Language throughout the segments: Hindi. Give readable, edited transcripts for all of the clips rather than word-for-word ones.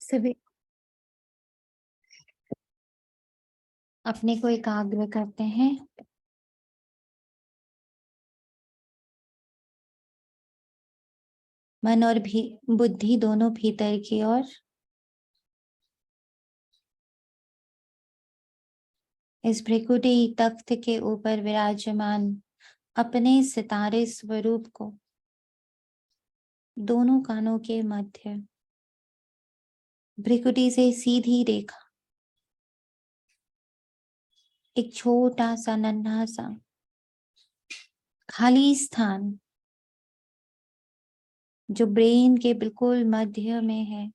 सभी अपने को एकाग्र करते हैं। मन और भी बुद्धि दोनों भीतर की ओर। इस भ्रिकुटी तख्त के ऊपर विराजमान अपने सितारे स्वरूप को दोनों कानों के मध्य भ्रिकुटी से सीधी रेखा, एक छोटा सा नन्हा सा खाली स्थान जो ब्रेन के बिल्कुल मध्य में है,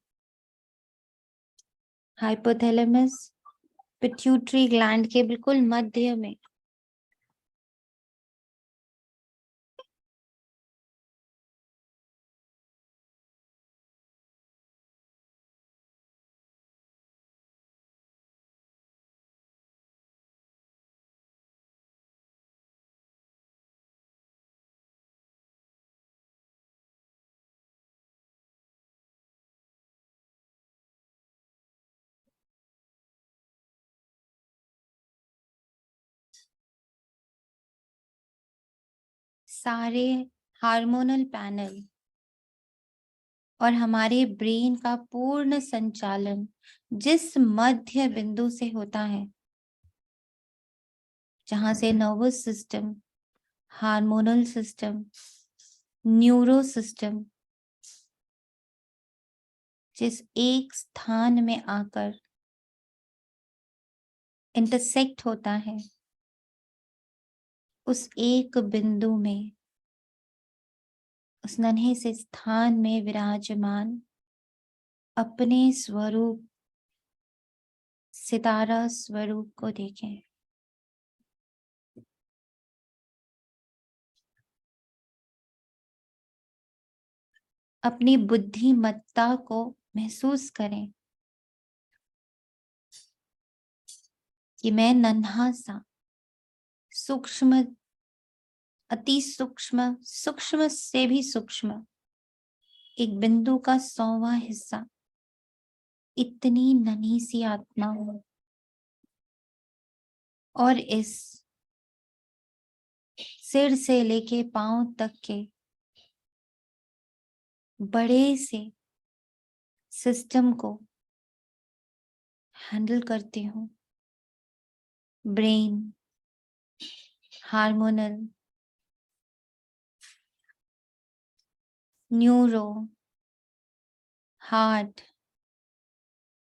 हाइपोथैलेमस पिट्यूटरी ग्लैंड के बिल्कुल मध्य में सारे हार्मोनल पैनल और हमारे ब्रेन का पूर्ण संचालन जिस मध्य बिंदु से होता है, जहां से nervous system, hormonal system, neuro system जिस एक स्थान में आकर इंटरसेक्ट होता है, उस एक बिंदु में, उस नन्हे से स्थान में विराजमान अपने स्वरूप, सितारा स्वरूप को देखें। अपनी बुद्धिमत्ता को महसूस करें कि मैं नन्हा सा सूक्ष्म, अति सूक्ष्म, सूक्ष्म से भी सूक्ष्म एक बिंदु का 100वां हिस्सा, इतनी नन्ही सी आत्मा हूं। और इस सिर से लेके पांव तक के बड़े से सिस्टम को हैंडल करती हूँ। Brain, hormonal, neuro, heart,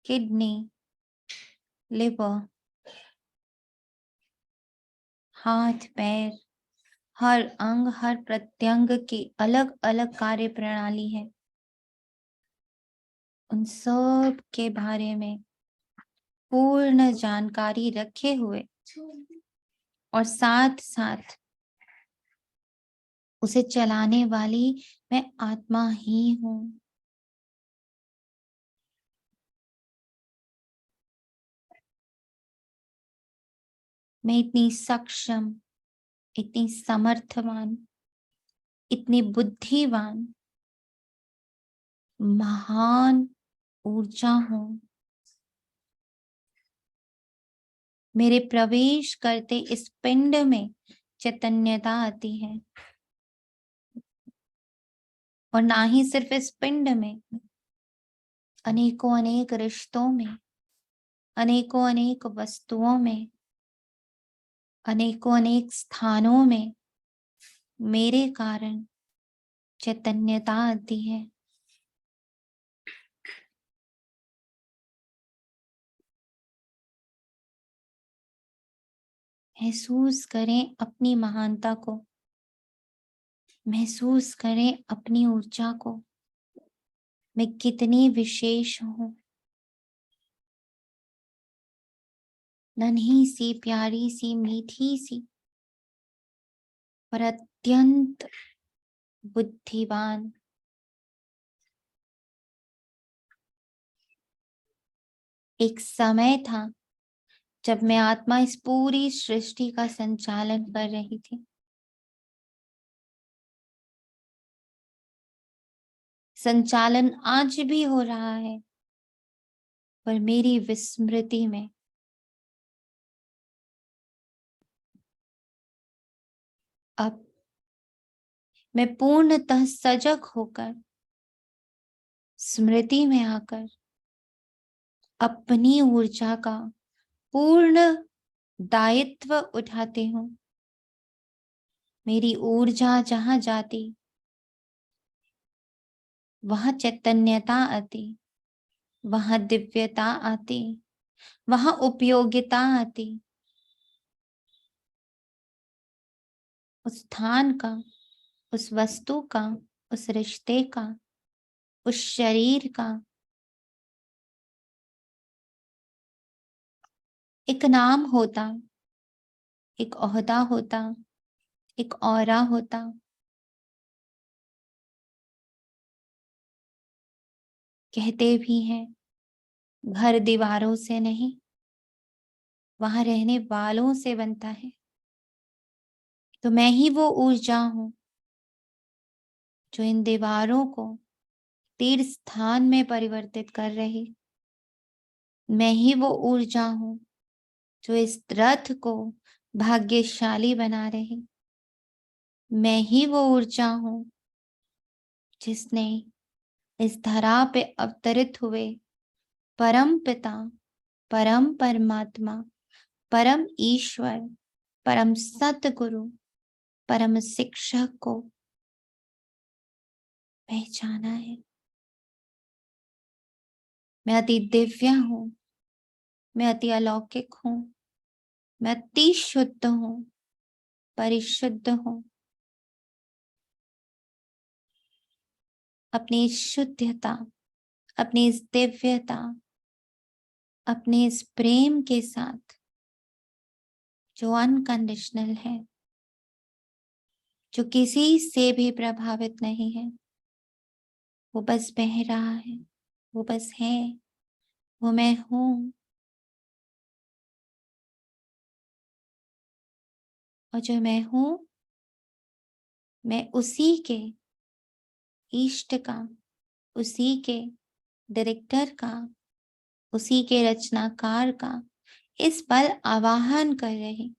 kidney, liver, हाथ पैर, हर अंग, हर प्रत्यंग की अलग अलग कार्य प्रणाली है। उन सब के बारे में पूर्ण जानकारी रखे हुए और साथ साथ उसे चलाने वाली मैं आत्मा ही हूं। मैं इतनी सक्षम, इतनी समर्थवान, इतनी बुद्धिवान, महान ऊर्जा हूं। मेरे प्रवेश करते इस पिंड में चैतन्यता आती है, और ना ही सिर्फ इस पिंड में, अनेकों अनेक रिश्तों में, अनेकों अनेक वस्तुओं में, अनेकों अनेक स्थानों में मेरे कारण चैतन्यता आती है। महसूस करें अपनी महानता को, महसूस करें अपनी ऊर्जा को। मैं कितनी विशेष हूं। नन्ही सी, प्यारी सी, मीठी सी, पर अत्यंत बुद्धिमान। एक समय था जब मैं आत्मा इस पूरी सृष्टि का संचालन कर रही थी। संचालन आज भी हो रहा है। पर मेरी विस्मृति में अब मैं पूर्णतः सजग होकर स्मृति में आकर अपनी ऊर्जा का पूर्ण दायित्व उठाती हूँ। मेरी ऊर्जा जहां जाती वहां चैतन्यता आती, वहां दिव्यता आती, वहां उपयोगिता आती। उस स्थान का, उस वस्तु का, उस रिश्ते का, उस शरीर का एक नाम होता, एक ओहदा होता, एक ऑरा होता। कहते भी हैं घर दीवारों से नहीं, वहां रहने वालों से बनता है। तो मैं ही वो ऊर्जा हूं जो इन दीवारों को तीर्थ स्थान में परिवर्तित कर रही। मैं ही वो ऊर्जा हूं जो इस रथ को भाग्यशाली बना रही। मैं ही वो ऊर्जा हूं जिसने इस धरा पे अवतरित हुए परम पिता, परम परमात्मा, परम ईश्वर, परम सतगुरु, परम शिक्षक को पहचाना है। मैं अति दिव्य हूं, मैं अति अलौकिक हूं, मैं अति शुद्ध हूं, परिशुद्ध हूं। अपनी इस शुद्धता, अपनी इस दिव्यता, अपने इस प्रेम के साथ जो अनकंडीशनल है, जो किसी से भी प्रभावित नहीं है, वो बस बह रहा है, वो बस है, वो मैं हूं। और जो मैं हूं, मैं उसी के इष्ट का, उसी के डायरेक्टर का, उसी के रचनाकार का इस पल आवाहन कर रही।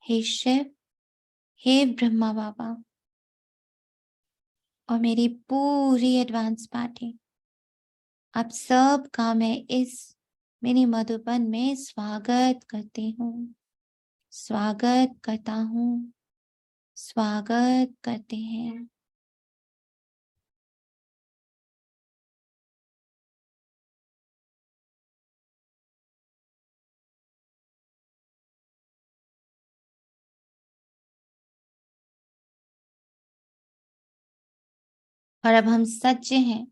हे शिव, हे ब्रह्मा बाबा और मेरी पूरी एडवांस पार्टी, आप सब का मैं इस मिनी मधुबन में स्वागत करती हूँ, स्वागत करता हूँ, स्वागत करते हैं। और अब हम सज्ज हैं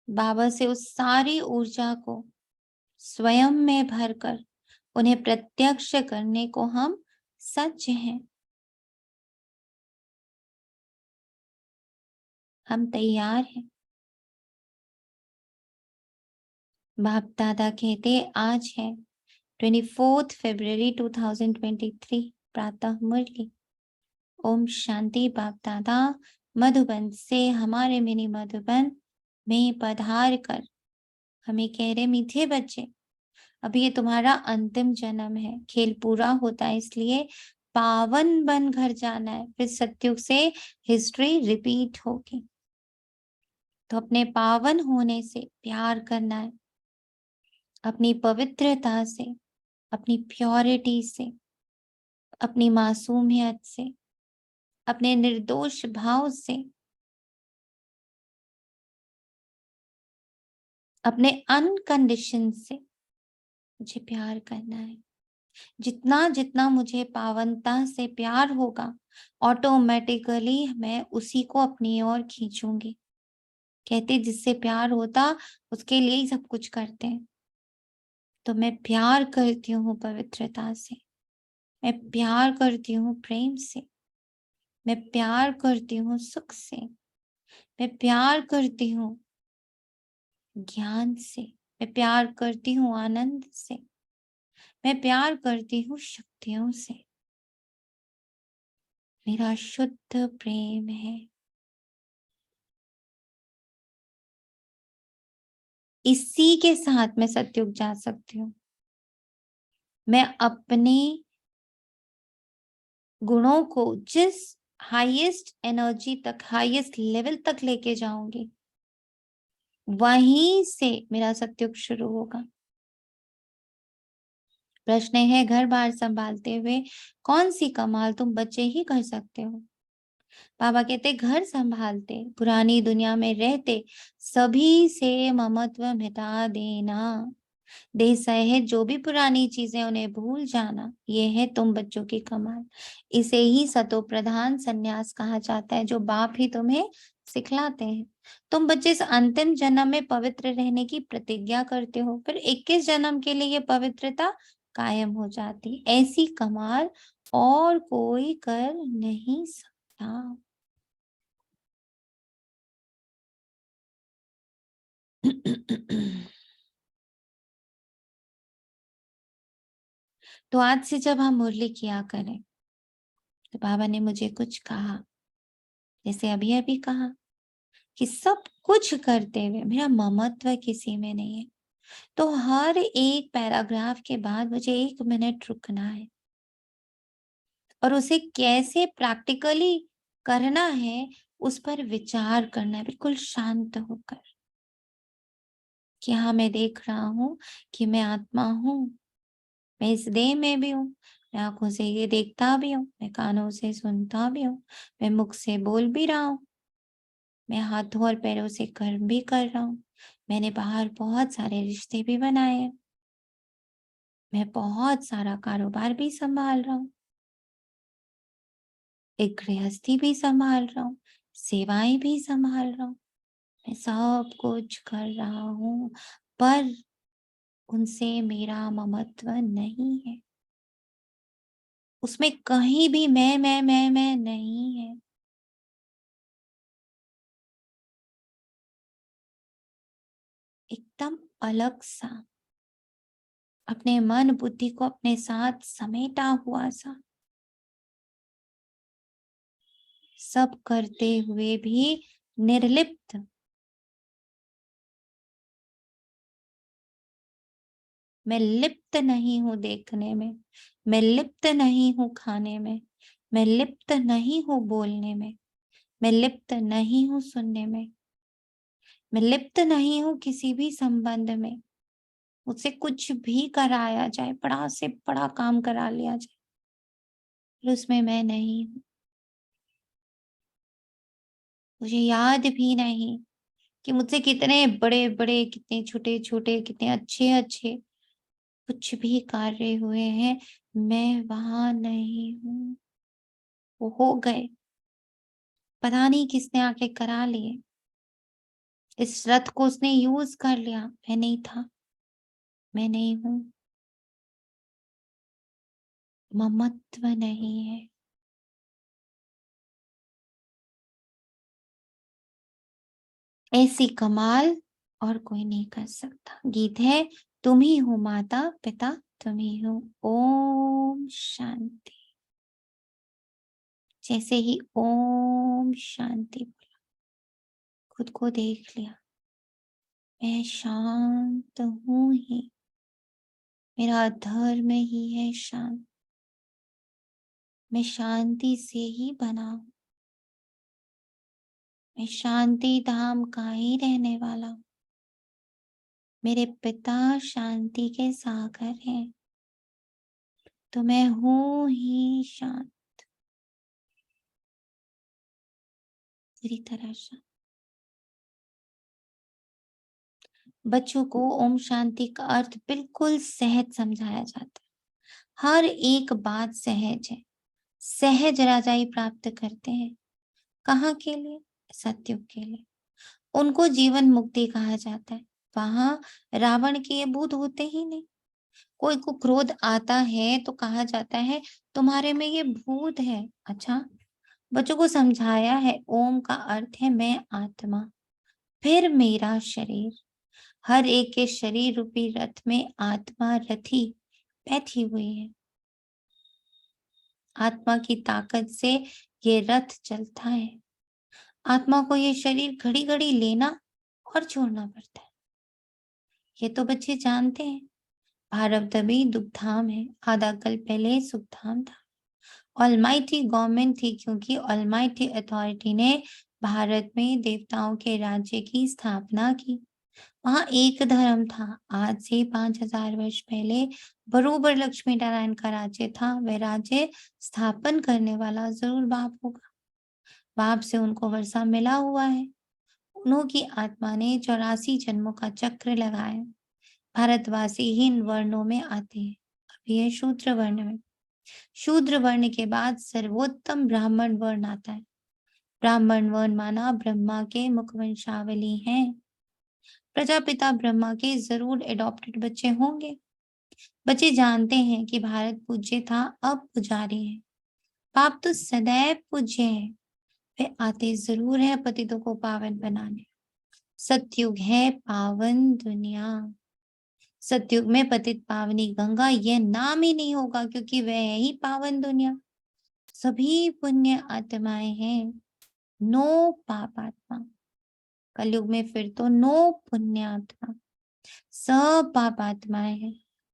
बाबा से उस सारी ऊर्जा को स्वयं में भरकर उन्हें प्रत्यक्ष करने को हम सज्ज हैं। हम तैयार हैं। बाप दादा कहते आज है 24 फरवरी 2023 प्रातः मुरली। ओम शांति। बाप दादा मधुबन से हमारे मिनी मधुबन में पधार कर हमें कह रहे मीठे बच्चे, अभी ये तुम्हारा अंतिम जन्म है, खेल पूरा होता है इसलिए पावन बन घर जाना है, फिर सत्युग से हिस्ट्री रिपीट होगी। तो अपने पावन होने से प्यार करना है, अपनी पवित्रता से, अपनी प्योरिटी से, अपनी मासूमियत से, अपने निर्दोष भाव से, अपने अनकंडीशन से मुझे प्यार करना है। जितना जितना मुझे पावनता से प्यार होगा, ऑटोमेटिकली मैं उसी को अपनी ओर खींचूंगी। कहते जिससे प्यार होता उसके लिए ही सब कुछ करते हैं। तो मैं प्यार करती हूँ पवित्रता से, मैं प्यार करती हूँ प्रेम से, मैं प्यार करती हूँ सुख से, मैं प्यार करती हूँ ज्ञान से, मैं प्यार करती हूँ आनंद से, मैं प्यार करती हूँ शक्तियों से। मेरा शुद्ध प्रेम है। इसी के साथ मैं सतयुग जा सकती हूँ। मैं अपने गुणों को जिस हाईएस्ट एनर्जी तक, हाईएस्ट लेवल तक लेके जाऊंगी, वहीं से मेरा सतयुग शुरू होगा। प्रश्न है, घर बार संभालते हुए कौन सी कमाल तुम बच्चे ही कर सकते हो? बाबा कहते, घर संभालते, पुरानी दुनिया में रहते, सभी से ममत्व मिटा देना, देह सहेज जो भी पुरानी चीजें उन्हें भूल जाना, ये है तुम बच्चों की कमाल। इसे ही सतो प्रधान संन्यास कहा जाता है, जो बाप ही तुम्हें सिखलाते हैं। तुम बच्चे इस अंतिम जन्म में पवित्र रहने की प्रतिज्ञा करते हो, फिर 21 जन्म के लिए ये पवित्रता कायम हो जाती। ऐसी कमाल और कोई कर नहीं सकता। तो आज से जब हम मुरली किया करें, तो बाबा ने मुझे कुछ कहा, जैसे अभी अभी कहा कि सब कुछ करते हुए मेरा ममत्व किसी में नहीं है। तो हर एक पैराग्राफ के बाद मुझे 1 मिनट रुकना है और उसे कैसे प्रैक्टिकली करना है, उस पर विचार करना है, बिल्कुल शांत होकर, कि हाँ, मैं देख रहा हूँ कि मैं आत्मा हूँ, मैं इस देह में भी हूँ, मैं आंखों से ये देखता भी हूँ, मैं कानों से सुनता भी हूँ, मैं मुख से बोल भी रहा हूँ, मैं हाथों और पैरों से कर्म भी कर रहा हूँ, मैंने बाहर बहुत सारे रिश्ते भी बनाए हैं, मैं बहुत सारा कारोबार भी संभाल रहा हूँ, एक गृहस्थी भी संभाल रहा हूँ, सेवाएं भी संभाल रहा हूँ, मैं सब कुछ कर रहा हूँ, पर उनसे मेरा ममत्व नहीं है। उसमें कहीं भी मैं नहीं है। एकदम अलग सा, अपने मन बुद्धि को अपने साथ समेटा हुआ सा, सब करते हुए भी निर्लिप्त। मैं लिप्त नहीं हूं देखने में, मैं लिप्त नहीं हूं खाने में, मैं लिप्त नहीं हूं बोलने में, मैं लिप्त नहीं हूं सुनने में, मैं लिप्त नहीं हूं किसी भी संबंध में। मुझसे कुछ भी कराया जाए, बड़ा से बड़ा काम करा लिया जाए, पर उसमें मैं नहीं हूं। मुझे याद भी नहीं कि मुझसे कितने बड़े बड़े, कितने छोटे छोटे, कितने अच्छे अच्छे कुछ भी कार्य हुए हैं, मैं वहां नहीं हूं। वो हो गए, पता नहीं किसने आके करा लिए, इस रथ को उसने यूज कर लिया, मैं नहीं था, मैं नहीं हूं। ममत्व नहीं है। ऐसी कमाल और कोई नहीं कर सकता। गीत है, तुम ही हो माता पिता, तुम ही हो। ओम शांति। जैसे ही ओम शांति बोला, खुद को देख लिया, मैं शांत हूं ही, मेरा धर्म ही है शांत, मैं शांति से ही बना हूं, मैं शांति धाम का ही रहने वाला हूं, मेरे पिता शांति के सागर हैं, तो मैं हूं ही शांत, पूरी तरह शांत। बच्चों को ओम शांति का अर्थ बिल्कुल सहज समझाया जाता है। हर एक बात सहज है, सहज राजाई प्राप्त करते हैं। कहाँ के लिए? सतयुग के लिए। उनको जीवन मुक्ति कहा जाता है। वहां रावण के ये भूत होते ही नहीं। कोई को क्रोध आता है तो कहा जाता है तुम्हारे में ये भूत है। अच्छा, बच्चों को समझाया है ओम का अर्थ है मैं आत्मा, फिर मेरा शरीर। हर एक के शरीर रूपी रथ में आत्मा रथी बैठी हुई है। आत्मा की ताकत से ये रथ चलता है। आत्मा को ये शरीर घड़ी घड़ी लेना और छोड़ना पड़ता है। ये तो बच्चे जानते हैं। भारत अभी दुखधाम है, आधा कल पहले सुखधाम था। ऑलमाइटी गवर्नमेंट थी क्योंकि ऑलमाइटी अथॉरिटी ने भारत में देवताओं के राज्य की स्थापना की। वहां एक धर्म था। आज से 5000 वर्ष पहले बरोबर लक्ष्मी नारायण का राज्य था। वह राज्य स्थापन करने वाला जरूर बाप होगा। बाप से उनको वर्षा मिला हुआ है। उन्हों की आत्मा ने 84 जन्मों का चक्र लगाया। भारतवासी हीन वर्णों में आते हैं। अभी है शूद्र वर्ण में। शूद्र वर्ण के बाद सर्वोत्तम ब्राह्मण वर्ण आता है। ब्राह्मण वर्ण माना ब्रह्मा के मुखवंशावली हैं। प्रजापिता ब्रह्मा के जरूर एडॉप्टेड बच्चे होंगे। बच्चे जानते हैं कि भारत पूज्य था, अब पुजारी है। पाप तो सदैव पूज्य है। वे आते जरूर है पतितों को पावन बनाने। सतयुग है पावन दुनिया। सतयुग में पतित पावनी गंगा यह नाम ही नहीं होगा, क्योंकि वह है ही पावन दुनिया। सभी पुण्य आत्माएं हैं, नो पाप आत्मा। कलयुग में फिर तो नो पुण्य आत्मा, सब पाप आत्माएं हैं।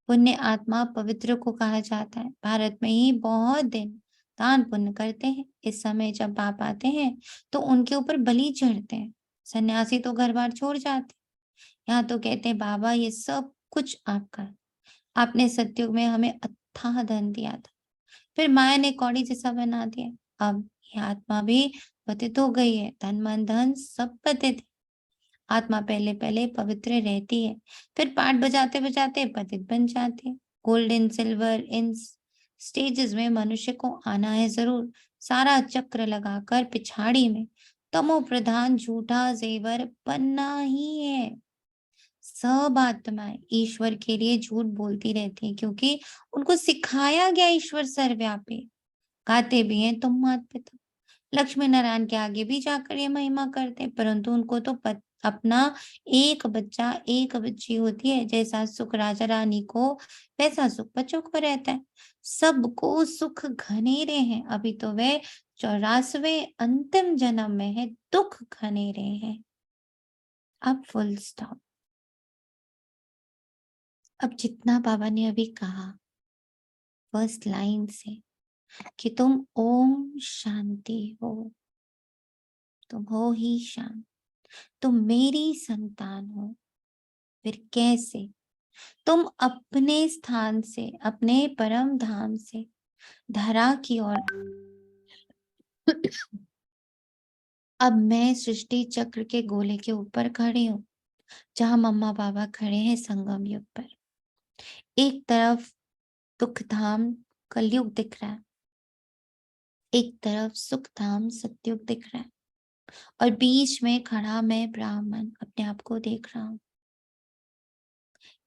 पुण्य आत्मा पवित्र को कहा जाता है। भारत में ही बहुत दिन दान पुण्य करते हैं। इस समय जब पाप आते हैं तो उनके ऊपर बलि चढ़ते हैं। सन्यासी तो घर बार छोड़ जाते। यहाँ तो कहते हैं बाबा ये सब कुछ आपका है। आपने सतयुग में हमें अथाह धन दिया था, फिर माया ने कौड़ी जैसा बना दिया। अब ये आत्मा भी पतित हो गई है। धन मन धन सब पतित है। आत्मा पहले पहले पवित्र रहती है, फिर पाठ बजाते बजाते पतित बन जाती है। गोल्डन सिल्वर इन स्टेजेस में मनुष्य को आना है जरूर। सारा चक्र लगाकर पिछाड़ी में तमो प्रधान झूठा जेवर बनना ही है। सब आत्माएं ईश्वर के लिए झूठ बोलती रहती हैं, क्योंकि उनको सिखाया गया ईश्वर सर्वव्यापी। गाते भी हैं तुम मात पिता। लक्ष्मी नारायण के आगे भी जाकर ये महिमा करते, परंतु उनको तो अपना एक बच्चा एक बच्ची होती है। जैसा सुख राजा रानी को, वैसा सुख बच्चों को रहता है। सबको सुख घनेरे हैं। अभी तो वे 84वें अंतिम जन्म में है, दुख घनेरे हैं। अब फुल स्टॉप। अब जितना बाबा ने अभी कहा फर्स्ट लाइन से कि तुम ओम शांति हो, तुम हो ही शांत, तुम मेरी संतान हो, फिर कैसे तुम अपने स्थान से, अपने परम धाम से धरा की ओर। अब मैं सृष्टि चक्र के गोले के ऊपर खड़ी हूँ, जहां मम्मा बाबा खड़े हैं संगम युग पर। एक तरफ दुख धाम कलयुग दिख रहा है, एक तरफ सुख धाम सतयुग दिख रहा है, और बीच में खड़ा मैं ब्राह्मण अपने आप को देख रहा हूं।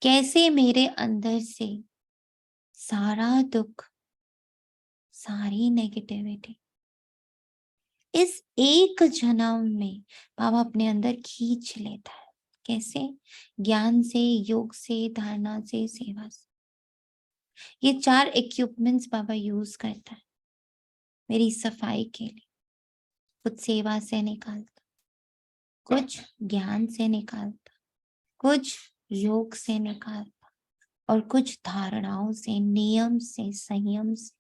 कैसे मेरे अंदर से सारा दुख, सारी नेगेटिविटी इस एक जन्म में बाबा अपने अंदर खींच लेता है। कैसे? ज्ञान से, योग से, धारणा से, सेवा से। ये 4 इक्विपमेंट्स बाबा यूज करता है मेरी सफाई के लिए। कुछ सेवा से निकालता, कुछ ज्ञान से निकालता, कुछ योग से निकालता, और कुछ धारणाओं से, नियम से, संयम से।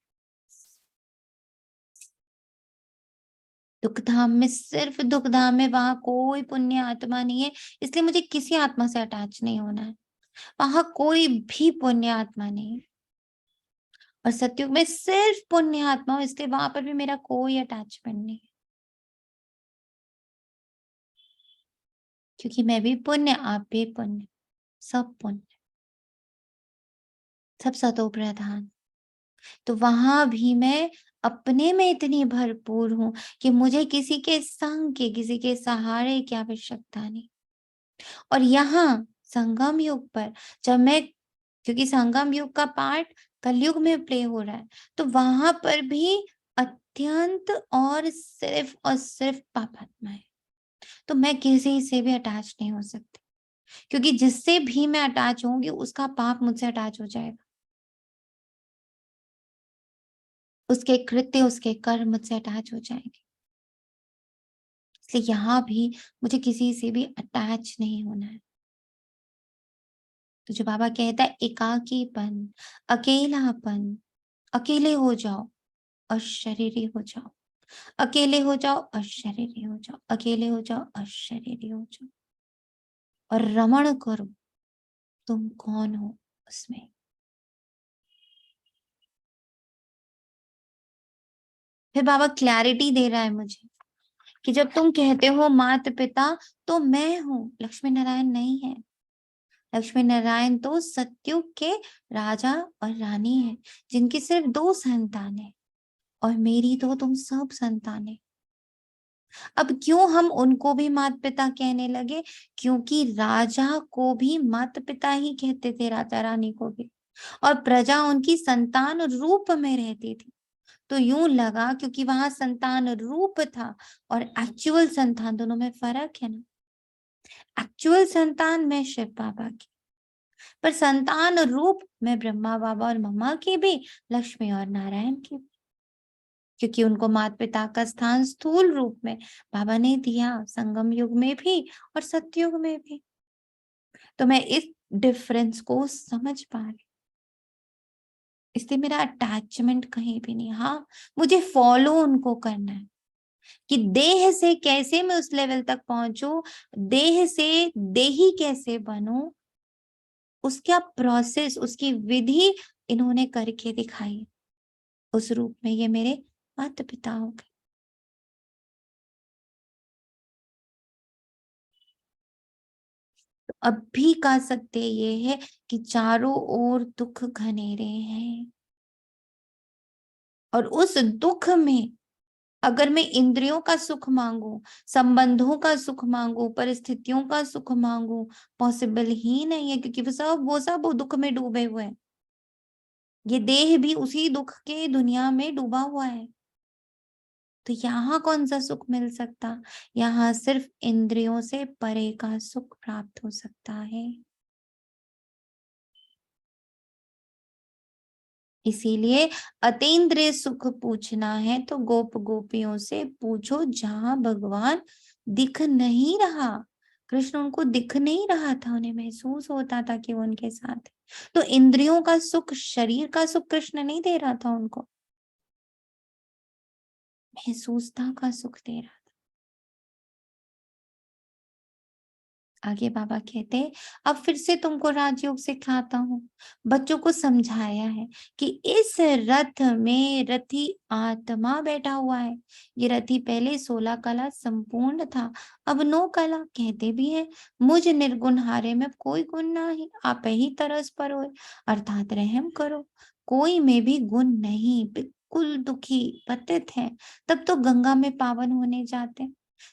दुखधाम में, सिर्फ दुखधाम में वहां कोई पुण्य आत्मा नहीं है, इसलिए मुझे किसी आत्मा से अटैच नहीं होना है। वहां कोई भी पुण्य आत्मा नहीं है। और सतयुग में सिर्फ पुण्य आत्मा हो, इसलिए वहां पर भी मेरा कोई अटैचमेंट नहीं है, क्योंकि मैं भी पुण्य, आप भी पुण्य, सब पुण्य, सब सतो प्रधान। तो वहां भी मैं अपने में इतनी भरपूर हूं कि मुझे किसी के संग के, किसी के सहारे की आवश्यकता नहीं। और यहाँ संगम युग पर जब मैं, क्योंकि संगम युग का पार्ट कलयुग में प्ले हो रहा है, तो वहां पर भी अत्यंत और सिर्फ पापात्मा है। तो मैं किसी से भी अटैच नहीं हो सकती, क्योंकि जिससे भी मैं अटैच होंगी उसका पाप मुझसे अटैच हो जाएगा। उसके कृत्य, उसके कर्म मुझसे अटैच हो जाएंगे। इसलिए यहाँ भी मुझे किसी से भी अटैच नहीं होना है। तो जो बाबा कहता है एकाकीपन, अकेलापन, अकेले हो जाओ और शरीरी हो जाओ, अकेले हो जाओ और शरीरी हो जाओ, अकेले हो जाओ और शरीरी हो जाओ, और रमण करो तुम कौन हो उसमें। फिर बाबा क्लैरिटी दे रहा है मुझे कि जब तुम कहते हो माता पिता, तो मैं हूं, लक्ष्मी नारायण नहीं है। लक्ष्मी नारायण तो सतयुग के राजा और रानी है, जिनकी सिर्फ 2 संतान है, और मेरी तो तुम सब संतान है। अब क्यों हम उनको भी माता पिता कहने लगे? क्योंकि राजा को भी माता पिता ही कहते थे, राजा रानी को भी, और प्रजा उनकी संतान रूप में रहती थी। तो यूं लगा क्योंकि वहां संतान रूप था और एक्चुअल संतान, दोनों में फर्क है ना। एक्चुअल संतान मैं शिव बाबा की, पर संतान रूप में ब्रह्मा बाबा और मम्मा की भी, लक्ष्मी और नारायण की भी। क्योंकि उनको माता पिता का स्थान स्थूल रूप में बाबा ने दिया, संगम युग में भी और सतयुग में भी। तो मैं इस डिफरेंस को समझ पा रही, इसलिए मेरा अटैचमेंट कहीं भी नहीं। हाँ, मुझे फॉलो उनको करना है कि देह से कैसे मैं उस लेवल तक पहुंचू, देह से देही कैसे बनूं, उसका प्रोसेस, उसकी विधि इन्होंने करके दिखाई। उस रूप में ये मेरे माता पिता हो गए। तो अब भी का सत्य ये है कि चारों ओर दुख घनेरे हैं, और उस दुख में अगर मैं इंद्रियों का सुख मांगू, संबंधों का सुख मांगू, परिस्थितियों का सुख मांगू, पॉसिबल ही नहीं है, क्योंकि वो सब वो दुख में डूबे हुए हैं। ये देह भी उसी दुख के दुनिया में डूबा हुआ है। तो यहाँ कौन सा सुख मिल सकता? यहाँ सिर्फ इंद्रियों से परे का सुख प्राप्त हो सकता है। इसीलिए अतीन्द्रिय सुख पूछना है तो गोप गोपियों से पूछो, जहां भगवान दिख नहीं रहा। कृष्ण उनको दिख नहीं रहा था, उन्हें महसूस होता था कि वो उनके साथ है। तो इंद्रियों का सुख, शरीर का सुख कृष्ण नहीं दे रहा था उनको, महसूसता का सुख दे रहा। आगे बाबा कहते, अब फिर से तुमको राजयोग सिखाता हूँ। बच्चों को समझाया है कि इस रथ में रथी आत्मा बैठा हुआ है। ये रथी पहले 16 कला संपूर्ण था, अब 9 कला। कहते भी है, मुझ निर्गुण हारे में कोई गुण नहीं, आप ही तरस पर हो, अर्थात रहम करो। कोई में भी गुण नहीं, बिल्कुल दुखी पतित है, तब तो गंगा में पावन होने जाते,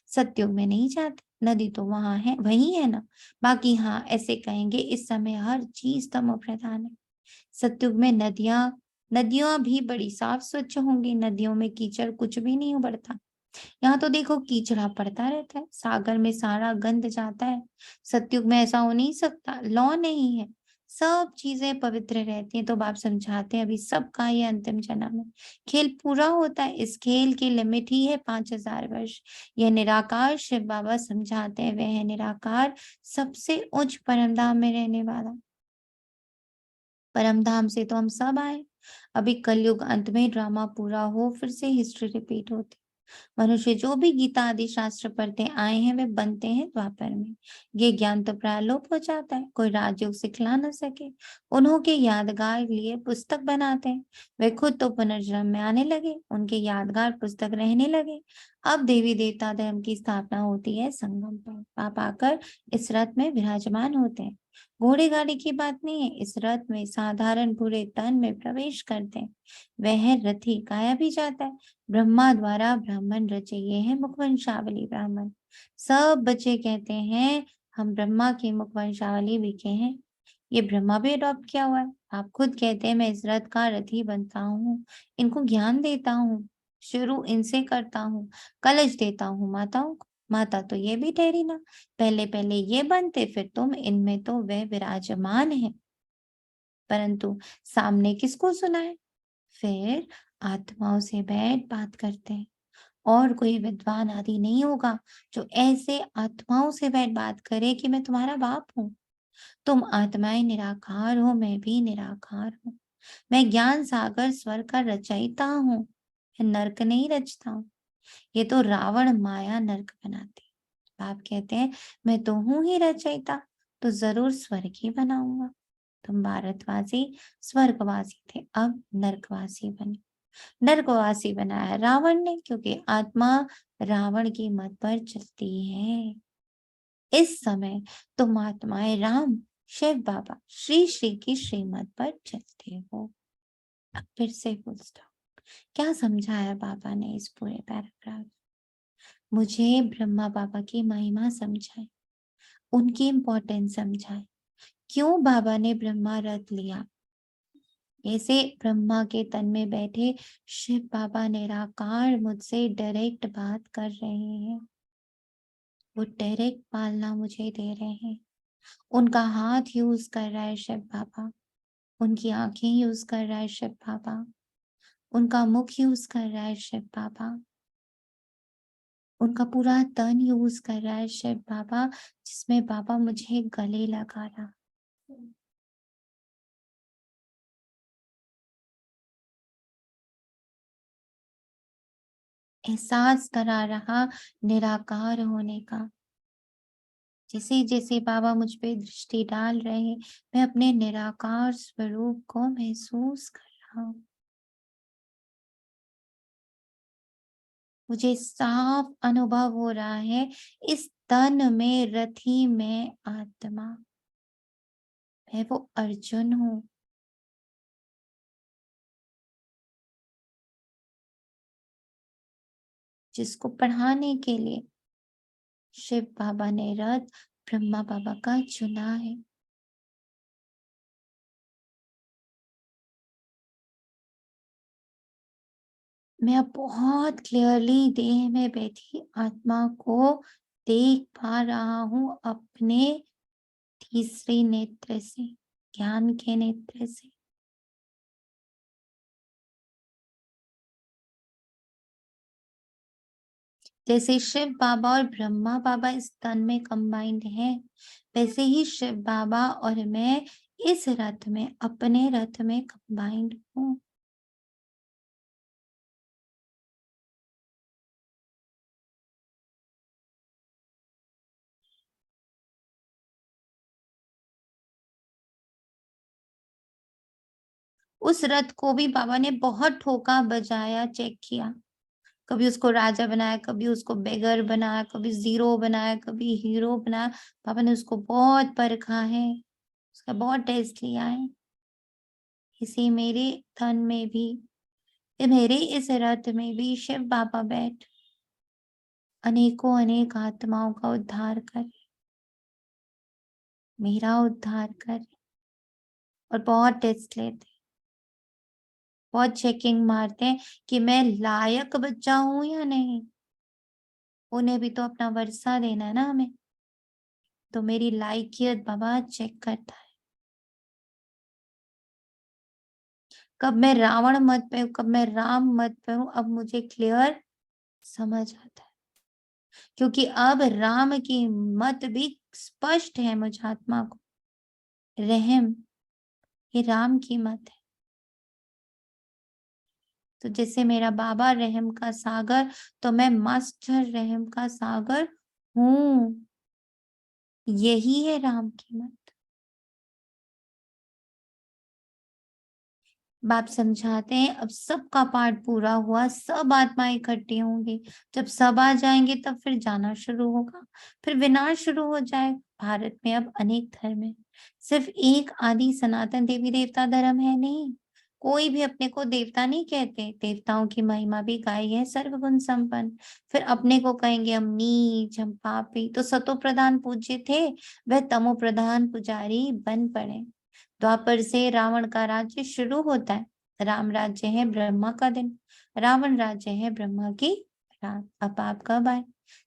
सतयुग में नहीं जाते। नदी तो वहां है, वही है ना। बाकी हाँ, ऐसे कहेंगे इस समय हर चीज तमो प्रधान है। सतयुग में नदियां नदियां भी बड़ी साफ स्वच्छ होंगी, नदियों में कीचड़ कुछ भी नहीं उबड़ता। यहाँ तो देखो कीचड़ा पड़ता रहता है, सागर में सारा गंद जाता है। सतयुग में ऐसा हो नहीं सकता, लॉ नहीं है, सब चीजें पवित्र रहती हैं। तो बाप समझाते हैं, अभी सबका ये अंतिम जन्म है, खेल पूरा होता है, इस खेल की लिमिट ही है 5000 वर्ष। यह निराकार शिव बाबा समझाते हैं, वह है निराकार, सबसे उच्च परम धाम में रहने वाला। परम धाम से तो हम सब आए, अभी कलयुग अंत में ड्रामा पूरा हो, फिर से हिस्ट्री रिपीट होती। मनुष्य जो भी गीता आदि शास्त्र पढ़ते आए हैं, वे बनते हैं द्वापर में। ये ज्ञान तो प्रायलोप हो जाता है, कोई राजयोग सिखला न सके। उन्हों के यादगार लिए पुस्तक बनाते हैं, वे खुद तो पुनर्जन्म में आने लगे, उनके यादगार पुस्तक रहने लगे। अब देवी देवता धर्म की स्थापना होती है संगम पर, पाप आकर इस रथ में विराजमान होते हैं। घोड़े गाड़ी की बात नहीं है, इस रथ में साधारण पूरे तन में प्रवेश करते हैं। वह रथी गाया भी जाता है, ब्रह्मा द्वारा ब्राह्मण रचे, ये है मुखवंशावली ब्राह्मण। सब बच्चे कहते हैं हम ब्रह्मा की मुखवंशावली बिके हैं, ये ब्रह्मा भी अडॉप्ट किया हुआ है। आप खुद कहते हैं मैं इस रथ का रथी बनता हूँ, इनको ज्ञान देता हूँ, शुरू इनसे करता हूँ, कलश देता हूँ माताओं को। माता तो ये भी ठहरी ना, पहले पहले ये बनते फिर तुम, इनमें तो वह विराजमान है। परंतु सामने किसको सुना है? फिर आत्माओं से बैठ बात करते हैं। और कोई विद्वान आदि नहीं होगा जो ऐसे आत्माओं से बैठ बात करे कि मैं तुम्हारा बाप हूँ। तुम आत्माएं निराकार हो, मैं भी निराकार हूँ। मैं ज्ञान सागर स्वर्ग का रचयिता हूँ, मैं नर्क नहीं रचता हूँ। ये तो रावण माया नर्क बनाती। बाप कहते हैं मैं तो हूं ही रचयिता, तो जरूर स्वर्ग ही बनाऊंगा। तुम भारतवासी स्वर्गवासी थे, अब नर्कवासी बने। नर्कवासी बनाया रावण ने, क्योंकि आत्मा रावण की मत पर चलती है। इस समय तुम आत्माएं राम, शिव बाबा, श्री श्री की श्रीमत पर चलते हो। अब फिर से फुल स्टॉप। क्या समझाया बाबा ने इस पूरे पैराग्राफ? मुझे ब्रह्मा बाबा की महिमा समझाई, उनकी इम्पोर्टेंस समझाई। क्यों बाबा ने ब्रह्मा रथ लिया? ऐसे ब्रह्मा के तन में बैठे शिव बाबा निराकार मुझसे डायरेक्ट बात कर रहे हैं। वो डायरेक्ट पालना मुझे दे रहे हैं। उनका हाथ यूज कर रहा है शिव बाबा, उनकी आंखें यूज कर रहा है शिव बाबा, उनका मुख यूज कर रहा है शिव बाबा, उनका पूरा तन यूज कर रहा है शिव बाबा, जिसमें बाबा मुझे गले लगा रहा। एहसास करा रहा निराकार होने का। जैसे जैसे बाबा मुझ पे दृष्टि डाल रहे हैं, मैं अपने निराकार स्वरूप को महसूस कर रहा हूँ। मुझे साफ अनुभव हो रहा है इस तन में रथी में आत्मा, मैं वो अर्जुन हूँ। जिसको पढ़ाने के लिए शिव बाबा ने रथ ब्रह्मा बाबा का चुना है। मैं अब बहुत क्लियरली देह में बैठी आत्मा को देख पा रहा हूँ, अपने तीसरे नेत्र से, ज्ञान के नेत्र से। जैसे शिव बाबा और ब्रह्मा बाबा इस तन में कंबाइंड है, वैसे ही शिव बाबा और मैं इस रथ में, अपने रथ में कंबाइंड हूँ। उस रथ को भी बाबा ने बहुत ठोका बजाया, चेक किया। कभी उसको राजा बनाया, कभी उसको बेगर बनाया, कभी जीरो बनाया, कभी हीरो बनाया। बाबा ने उसको बहुत परखा है, उसका बहुत टेस्ट लिया है। इसी मेरे तन में भी, मेरे इस रथ में भी शिव बाबा बैठ अनेकों अनेक आत्माओं का उद्धार कर, मेरा उद्धार कर, और बहुत टेस्ट लेते, बहुत चेकिंग मारते हैं कि मैं लायक बच्चा हूं या नहीं। उन्हें भी तो अपना वर्षा देना है ना हमें, तो मेरी लायकियत बाबा चेक करता है। कब मैं रावण मत पे हूँ, कब मैं राम मत पे हूँ, अब मुझे क्लियर समझ आता है। क्योंकि अब राम की मत भी स्पष्ट है मुझ आत्मा को। रहम, ये राम की मत है। तो जैसे मेरा बाबा रहम का सागर, तो मैं मास्टर रहम का सागर हूँ। यही है राम की मत। बाप समझाते हैं अब सबका पाठ पूरा हुआ, सब आत्माएं इकट्ठी होंगी। जब सब आ जाएंगे तब फिर जाना शुरू होगा, फिर विनाश शुरू हो जाएगा। भारत में अब अनेक धर्म है, सिर्फ एक आदि सनातन देवी देवता धर्म है नहीं। कोई भी अपने को देवता नहीं कहते। देवताओं की महिमा भी गाई है सर्वगुण संपन्न। फिर अपने को कहेंगे हम नीच, हम पापी। तो सतो प्रधान पूज्य थे, वह तमो प्रधान पुजारी बन पड़े। द्वापर से रावण का राज्य शुरू होता है। राम राज्य है ब्रह्मा का दिन, रावण राज्य है ब्रह्मा की रात। अब आप कब आए?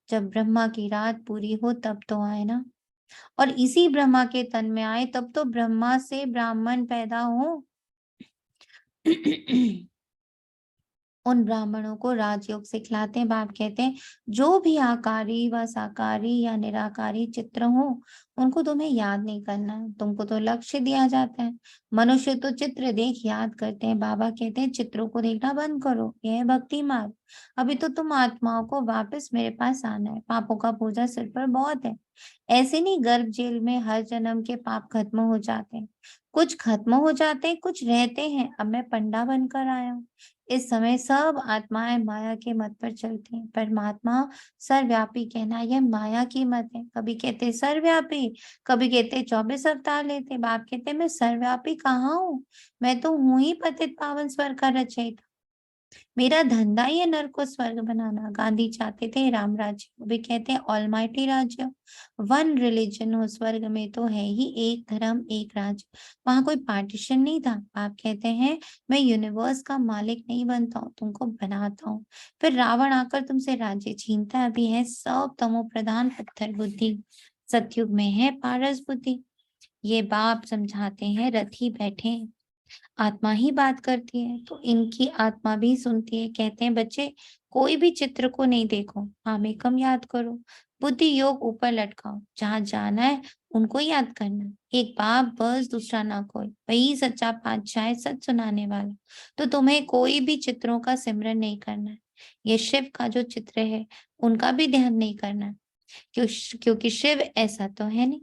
जब ब्रह्मा की रात पूरी हो तब तो आए ना। और इसी ब्रह्मा के तन में आए तब तो ब्रह्मा से ब्राह्मण पैदा हो। उन ब्राह्मणों को राजयोग सिखलाते हैं। बाप कहते हैं जो भी आकारी व साकारी या निराकारी चित्र हो, उनको तुम्हें याद नहीं करना है, तुमको तो लक्ष्य दिया जाता है। मनुष्य तो चित्र देख याद करते हैं, बाबा कहते हैं चित्रों को देखना बंद करो, यह है भक्ति मार्ग। अभी तो तुम आत्माओं को वापस मेरे पास आना है, पापों का बोझा सिर पर बहुत है। ऐसे नहीं गर्भ जेल में हर जन्म के पाप खत्म हो जाते हैं, कुछ खत्म हो जाते हैं, कुछ रहते हैं। अब मैं पंडा बनकर आया हूँ। इस समय सब आत्माएं माया के मत पर चलती हैं। परमात्मा सर्वव्यापी कहना यह माया की मत है। कभी कहते सर्वव्यापी, कभी कहते 24 अवतार लेते। बाप कहते मैं सर्वव्यापी कहाँ हूँ, मैं तो हूं ही पतित पावन स्वर्ग का रचयिता। मेरा धंधा ही है नर को स्वर्ग बनाना। गांधी चाहते थे राम राज्य, वे कहते हैं ऑलमाइटी राज्य, वन रिलीजन हो। स्वर्ग में तो है ही एक धर्म एक राज्य, वहां कोई पार्टीशन नहीं था। आप कहते हैं मैं यूनिवर्स का मालिक नहीं बनता हूँ, तुमको बनाता हूँ। फिर रावण आकर तुमसे राज्य छीनता भी है। सब तमो प्रधान पत्थर बुद्धि, सतयुग में है पारस बुद्धि। ये बाप समझाते हैं, रथी बैठे हैं, आत्मा ही बात करती है तो इनकी आत्मा भी सुनती है। कहते हैं बच्चे कोई भी चित्र को नहीं देखो, कम याद करो, बुद्धि योग ऊपर लटकाओ, जहां जाना है उनको याद करना। एक बाप बस, दूसरा ना कोई, वही सच्चा पातशाह है, सच सुनाने वाला। तो तुम्हें कोई भी चित्रों का सिमरन नहीं करना है। ये शिव का जो चित्र है उनका भी ध्यान नहीं करना है। क्योंकि शिव ऐसा तो है नहीं,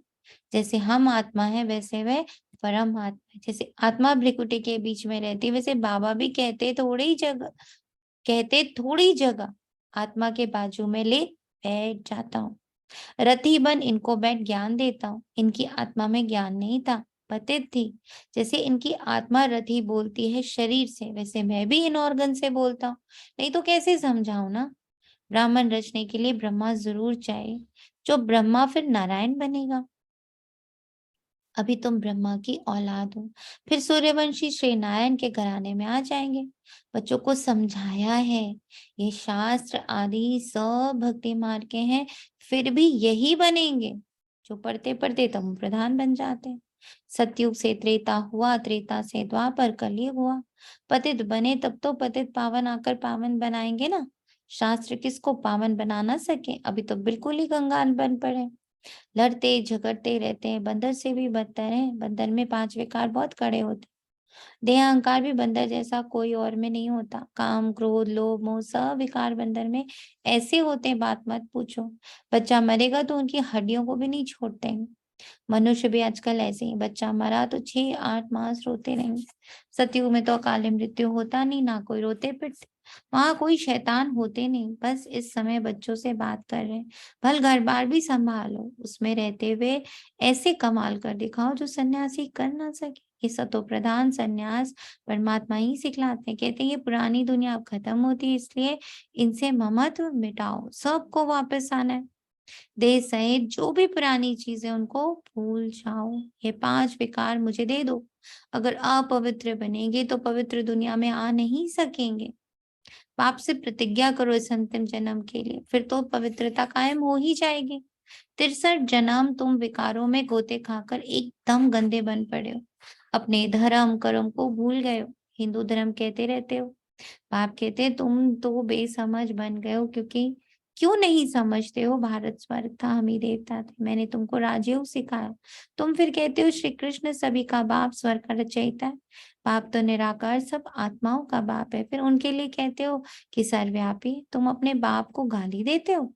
जैसे हम आत्मा है वैसे वह परम आत्मा है। जैसे आत्मा भ्रिकुटी के बीच में रहती, वैसे बाबा भी कहते थोड़ी जगह आत्मा के बाजू में ले बैठ जाता हूँ। रति बन इनको बैठ ज्ञान देता हूँ। इनकी आत्मा में ज्ञान नहीं था, पतित थी। जैसे इनकी आत्मा रति बोलती है शरीर से, वैसे मैं भी इन ऑर्गन से बोलता हूँ। नहीं तो कैसे समझाऊं ना। ब्राह्मण रचने के लिए ब्रह्मा जरूर चाहिए, जो ब्रह्मा फिर नारायण बनेगा। अभी तुम ब्रह्मा की औलाद हो, फिर सूर्यवंशी श्री नारायण के घराने में आ जाएंगे। बच्चों को समझाया है, ये शास्त्र आदि सब भक्ति मार्ग के हैं, फिर भी यही बनेंगे जो पढ़ते पढ़ते तम प्रधान बन जाते हैं। सतयुग से त्रेता हुआ, त्रेता से द्वापर, कलयुग हुआ। पतित बने तब तो पतित पावन आकर पावन बनाएंगे ना। शास्त्र किसको पावन बना ना सके, अभी तो बिल्कुल ही कंगाल बन पड़े, लड़ते झगड़ते रहते हैं। बंदर से भी बदतर है, बंदर में 5 विकार बहुत कड़े होते हैं। देह अहंकार भी बंदर जैसा कोई और में नहीं होता। काम क्रोध लोभ मोह सब विकार बंदर में ऐसे होते हैं, बात मत पूछो। बच्चा मरेगा तो उनकी हड्डियों को भी नहीं छोड़ते हैं। मनुष्य भी आजकल ऐसे ही, बच्चा मरा तो 6-8 मास रोते रहेंगे। सतयुग में तो अकाल मृत्यु होता नहीं, ना कोई रोते पिटते, वहां कोई शैतान होते नहीं। बस इस समय बच्चों से बात कर रहे हैं, भल घर बार भी संभालो, उसमें रहते हुए ऐसे कमाल कर दिखाओ जो सन्यासी कर ना सके। ये सतो प्रधान सन्यास परमात्मा ही सिखलाते हैं। कहते हैं ये पुरानी दुनिया अब खत्म होती है, इसलिए इनसे ममत्व मिटाओ, सबको वापस आना है। देह सहित जो भी पुरानी चीजें उनको भूल जाओ। ये 5 विकार मुझे दे दो। अगर अपवित्र बनेंगे तो पवित्र दुनिया में आ नहीं सकेंगे। पाप से प्रतिज्ञा करो इस अंतिम जन्म के लिए, फिर तो पवित्रता कायम हो ही जाएगी। 63 जन्म तुम विकारों में गोते खाकर एकदम गंदे बन पड़े हो, अपने धर्म कर्म को भूल गए हो, हिंदू धर्म कहते रहते हो। पाप कहते हैं तुम तो बेसमझ बन गए हो, क्योंकि क्यों नहीं समझते हो भारत स्वर्ग था, हम ही देवता थे, मैंने तुमको राजयोग सिखाया। तुम फिर कहते हो श्री कृष्ण सभी का बाप, स्वर्ग का रचयिता है। बाप तो निराकार सब आत्माओं का बाप है, फिर उनके लिए कहते हो कि सर्वव्यापी। तुम अपने बाप को गाली देते हो,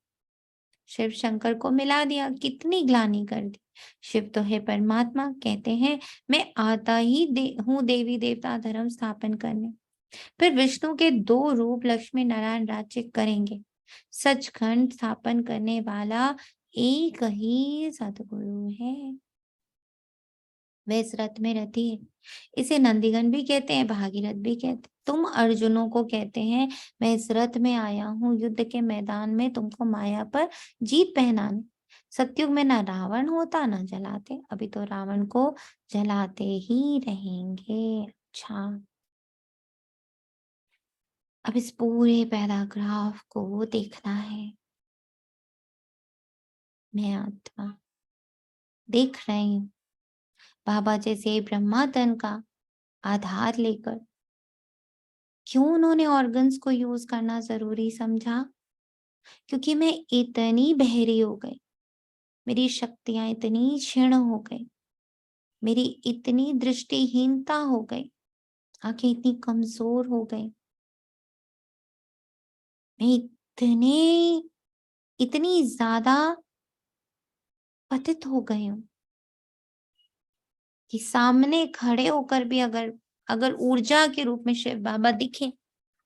शिव शंकर को मिला दिया, कितनी ग्लानि कर दी। शिव तो है परमात्मा, कहते हैं मैं आता ही हूँ देवी देवता धर्म स्थापन करने। फिर विष्णु के 2 रूप लक्ष्मी नारायण राज्य करेंगे। सचखंड स्थापन करने वाला एक ही सतगुरु है, वे इस रथ में रथी है। इसे नंदीगण भी कहते हैं, भागीरथ भी कहते हैं। तुम अर्जुनों को कहते हैं मैं इस रथ में आया हूँ युद्ध के मैदान में तुमको माया पर जीत पहनाने। सतयुग में ना रावण होता ना जलाते, अभी तो रावण को जलाते ही रहेंगे। अच्छा, अब इस पूरे पैराग्राफ को देखना है। मैं आत्मा देख रही हूँ, बाबा जैसे ब्रह्मा तन का आधार लेकर क्यों उन्होंने ऑर्गन्स को यूज करना जरूरी समझा? क्योंकि मैं इतनी बहरी हो गई, मेरी शक्तियां इतनी क्षीण हो गई, मेरी इतनी दृष्टिहीनता हो गई, आंखें इतनी कमजोर हो गई, मैं इतनी ज्यादा पतित हो गई हूँ कि सामने खड़े होकर भी अगर अगर ऊर्जा के रूप में शिव बाबा दिखे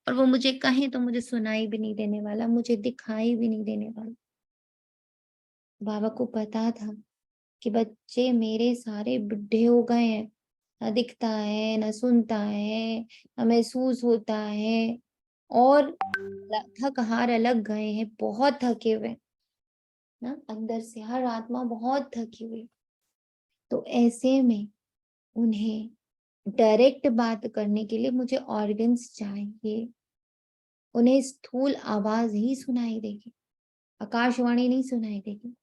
और वो मुझे कहें तो मुझे सुनाई भी नहीं देने वाला, मुझे दिखाई भी नहीं देने वाला। बाबा को पता था कि बच्चे मेरे सारे बुढ़े हो गए हैं, ना दिखता है, ना सुनता है, ना महसूस होता है, और थक हार अलग गए हैं, बहुत थके हुए ना, अंदर से हर आत्मा बहुत थकी हुई। तो ऐसे में उन्हें डायरेक्ट बात करने के लिए मुझे ऑर्गन्स चाहिए। उन्हें स्थूल आवाज ही सुनाई देगी, आकाशवाणी नहीं सुनाई देगी।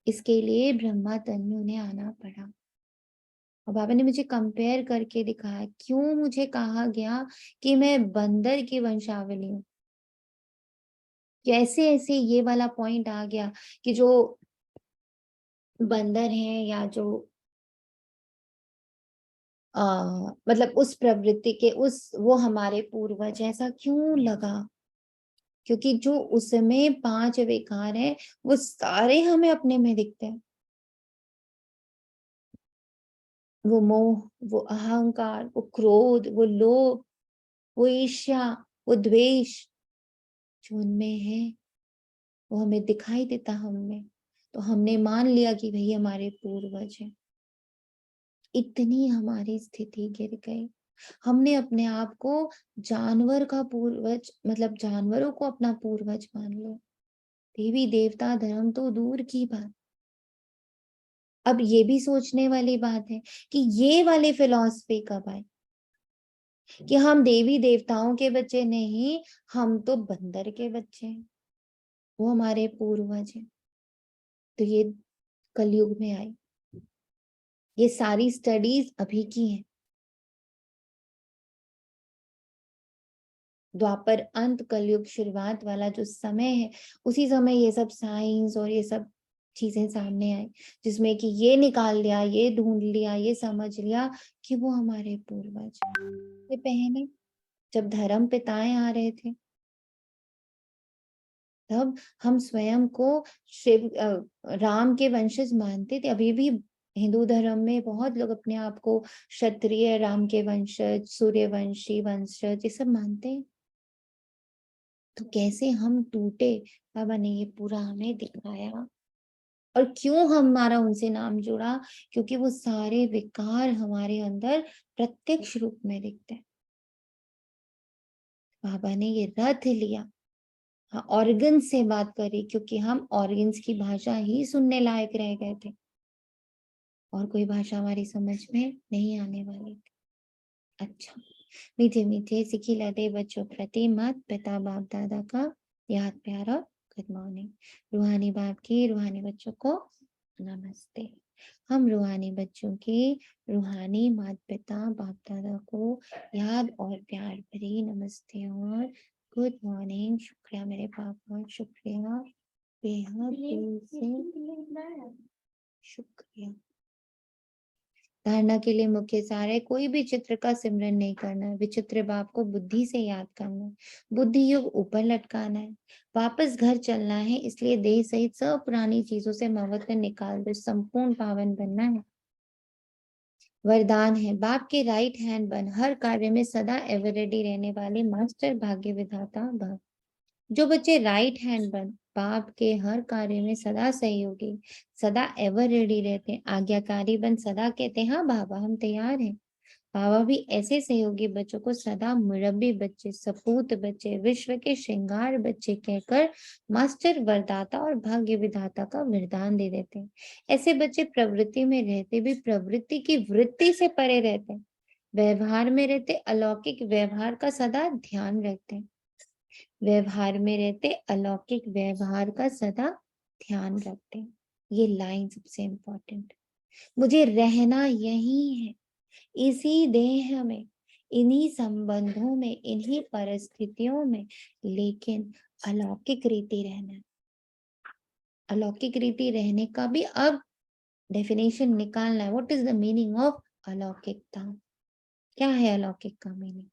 इसके लिए ब्रह्मा तन में उन्हें आना पड़ा। और बाबा ने मुझे कंपेयर करके दिखाया क्यों मुझे कहा गया कि मैं बंदर की वंशावली हूँ। कैसे ऐसे ये वाला पॉइंट आ गया कि जो बंदर हैं या जो मतलब उस प्रवृत्ति के उस वो हमारे पूर्वज, ऐसा क्यों लगा? क्योंकि जो उसमें 5 विकार हैं वो सारे हमें अपने में दिखते हैं। वो मोह, वो अहंकार, वो क्रोध, वो लोभ, वो ईर्ष्या, वो द्वेष जो उनमें है वो हमें दिखाई देता हममें। तो हमने मान लिया कि भाई हमारे पूर्वज हैं। इतनी हमारी स्थिति गिर गई, हमने अपने आप को जानवर का पूर्वज, मतलब जानवरों को अपना पूर्वज मान लिया। देवी देवता धर्म तो दूर की बात। अब ये भी सोचने वाली बात है कि ये वाली फिलॉसफी कब आई कि हम देवी देवताओं के बच्चे नहीं, हम तो बंदर के बच्चे हैं, वो हमारे पूर्वज हैं। तो ये कलयुग में आई, ये सारी स्टडीज अभी की हैं। द्वापर अंत कलयुग शुरुआत वाला जो समय है, उसी समय ये सब साइंस और ये सब चीजें सामने आई, जिसमें कि ये निकाल लिया, ये ढूंढ लिया, ये समझ लिया कि वो हमारे पूर्वज। ये पहले जब धर्म पिताएं आ रहे थे तब हम स्वयं को शिव राम के वंशज मानते थे। अभी भी हिंदू धर्म में बहुत लोग अपने आप को क्षत्रिय, राम के वंशज, सूर्यवंशी वंशज ये सब मानते हैं। तो कैसे हम टूटे, बाबा ने ये पूरा हमें दिखाया। और क्यों हमारा उनसे नाम जुड़ा? क्योंकि वो सारे विकार हमारे अंदर प्रत्यक्ष रूप में दिखते हैं। बाबा ने ये रथ लिया, हाँ, ऑर्गन से बात करी, क्योंकि हम ऑर्गन्स की भाषा ही सुनने लायक रह गए थे और कोई भाषा हमारी समझ में नहीं आने वाली थी। अच्छा, मीठे मीठे सिखिलाते बच्चों प्रति माता पिता बाप दादा का याद प्यार और गुड मॉर्निंग। रूहानी बाप की रूहानी बच्चों को नमस्ते। हम रूहानी बच्चों के रूहानी माता पिता बाप दादा को याद और प्यार भरी नमस्ते और गुड मॉर्निंग। शुक्रिया मेरे पापा, शुक्रिया, बेहद दिल से शुक्रिया। धारणा के लिए मुख्य सार है, कोई भी चित्र का सिमरन नहीं करना है, विचित्र बाप को बुद्धि से याद करना है, बुद्धि युग ऊपर लटकाना है, वापस घर चलना है, इसलिए देह सहित सब पुरानी चीजों से मवत्व निकाल दो, संपूर्ण पावन बनना है। वरदान है, बाप के राइट हैंड बन, हर कार्य में सदा एवर रेडी रहने वाले मास्टर भाग्य विधाता भव। जो बच्चे राइट हैंड बन, बाप के हर कार्य में सदा सहयोगी, सदा एवर रेडी रहते हैं, आज्ञाकारी बन, सदा कहते हैं हाँ बाबा हम तैयार हैं। बाबा भी ऐसे सहयोगी बच्चों को सदा मुरब्बी बच्चे, सपूत बच्चे, विश्व के श्रृंगार बच्चे कहकर मास्टर वरदाता और भाग्य विधाता का वरदान दे देते हैं। ऐसे बच्चे प्रवृत्ति में रहते भी प्रवृत्ति की वृत्ति से परे रहते हैं, व्यवहार में रहते अलौकिक व्यवहार का सदा ध्यान रखते हैं, व्यवहार में रहते अलौकिक व्यवहार का सदा ध्यान रखते हैं। ये लाइन सबसे इंपॉर्टेंट, मुझे रहना यही है, इसी देह में, इन्हीं संबंधों में, इन्हीं परिस्थितियों में, लेकिन अलौकिक रीति रहना। अलौकिक रीति रहने का भी अब डेफिनेशन निकालना है। What is the meaning of अलौकिकता? क्या है अलौकिक का मीनिंग?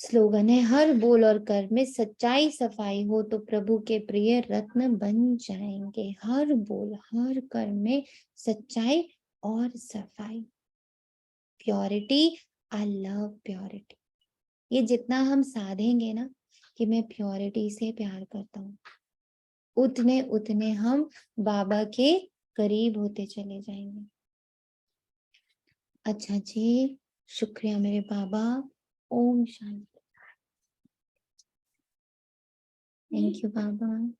स्लोगन है, हर बोल और कर में सच्चाई सफाई हो तो प्रभु के प्रिय रत्न बन जाएंगे। हर बोल हर कर में सच्चाई और सफाई, प्योरिटी। I love purity. ये जितना हम साधेंगे ना कि मैं प्योरिटी से प्यार करता हूँ, उतने उतने हम बाबा के करीब होते चले जाएंगे। अच्छा जी, शुक्रिया मेरे बाबा। Om Shanti. Thank you Baba.